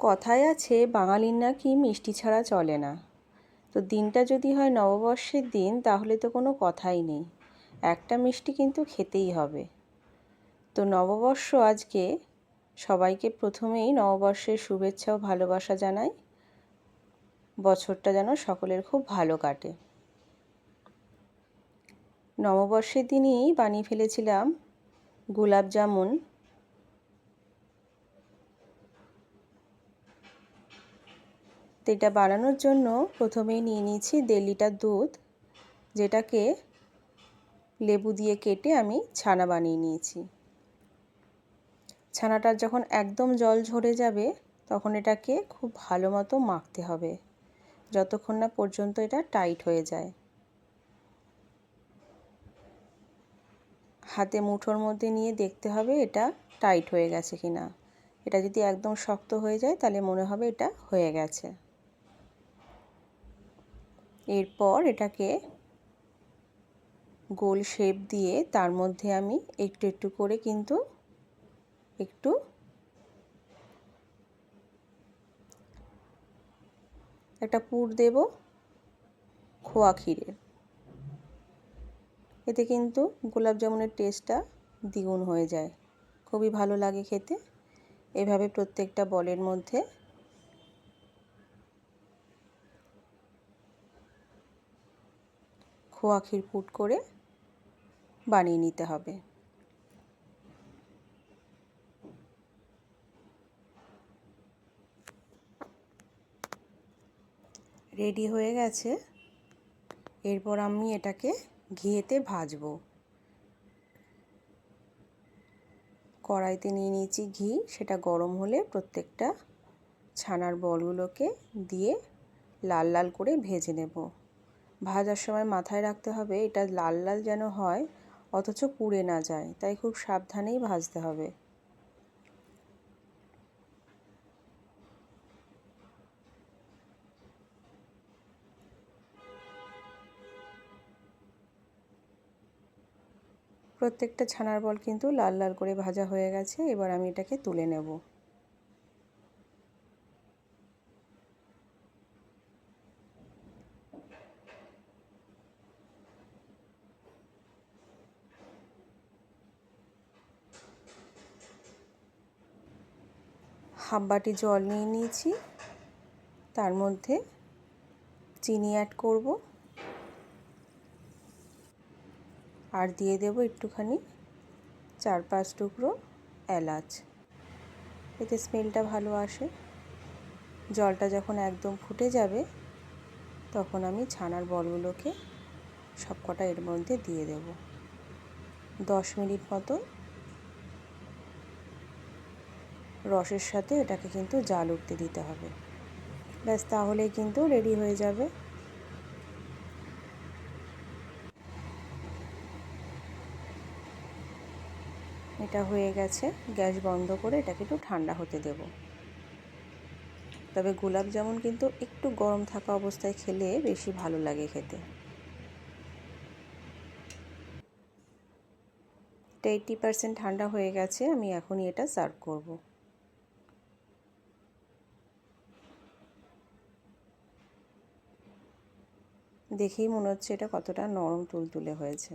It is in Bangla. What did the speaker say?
কথায় আছে বাঙালির নাকি মিষ্টি ছাড়া চলে না। তো দিনটা যদি হয় নববর্ষের দিন, তাহলে তো কোনো কথাই নেই, একটা মিষ্টি কিন্তু খেতেই হবে। তো নববর্ষ আজকে, সবাইকে প্রথমেই নববর্ষের শুভেচ্ছা ও ভালোবাসা জানাই। বছরটা যেন সকলের খুব ভালো কাটে। নববর্ষের দিনই বানিয়ে ফেলেছিলাম গোলাপ জামুন। তো এটা বানানোর জন্য প্রথমেই নিয়ে নিয়েছি 1.5 লিটার দুধ, যেটাকে লেবু দিয়ে কেটে আমি ছানা বানিয়ে নিয়েছি। ছানাটার যখন একদম জল ঝরে যাবে, তখন এটাকে খুব ভালো মতো মাখতে হবে, যতক্ষণ না পর্যন্ত এটা টাইট হয়ে যায়। হাতে মুঠোর মধ্যে নিয়ে দেখতে হবে এটা টাইট হয়ে গেছে কিনা। এটা যদি একদম শক্ত হয়ে যায়, তাহলে মনে হবে এটা হয়ে গেছে। এরপর এটাকে গোল শেপ দিয়ে তার মধ্যে আমি একটু একটু করে কিন্তু একটু একটা পুর দেব খোয়া ক্ষীরের। এতে কিন্তু গোলাপ জামুনের টেস্টটা দ্বিগুণ হয়ে যায়, খুবই ভালো লাগে খেতে। এভাবে প্রত্যেকটা বলের মধ্যে খোয়া ক্ষীর পুট করে বানিয়ে নিতে হবে। রেডি হয়ে গেছে। এরপর আমি এটাকে ঘিয়েতে ভাজবো। কড়াইতে নিয়ে নিয়েছি ঘি, সেটা গরম হলে প্রত্যেকটা ছানার বলগুলোকে দিয়ে লাল লাল করে ভেজে নেব। ভাজার সময় মাথায় রাখতে হবে এটা লাল লাল যেন হয়, অথচ পুড়ে না যায়, তাই খুব সাবধানেই ভাজতে হবে। প্রত্যেকটা ছানার বল কিন্তু লাল লাল করে ভাজা হয়ে গেছে। এবার আমি এটাকে তুলে নেব। হাফ বাটি জল নিয়ে নিয়েছি, তার মধ্যে চিনি অ্যাড করব, আর দিয়ে দেব একটুখানি 4-5 টুকরো এলাচ, এতে স্মেলটা ভালো আসে। জলটা যখন একদম ফুটে যাবে, তখন আমি ছানার বলগুলোকে সবকটা এর মধ্যে দিয়ে দেব। 10 মিনিট মতো রসের সাথে এটাকে কিন্তু জাল উঠতে দিতে হবে। ব্যাস, তাহলেই কিন্তু রেডি হয়ে যাবে। এটা হয়ে গেছে। গ্যাস বন্ধ করে এটাকে একটু ঠান্ডা হতে দেব। তবে গোলাপ জামুন কিন্তু একটু গরম থাকা অবস্থায় খেলে বেশি ভালো লাগে খেতে। এটা 80% ঠান্ডা হয়ে গেছে। আমি এখনই এটা সার্ভ করব। দেখেই মনে হচ্ছে এটা কতটা নরম তুলতুলে হয়েছে।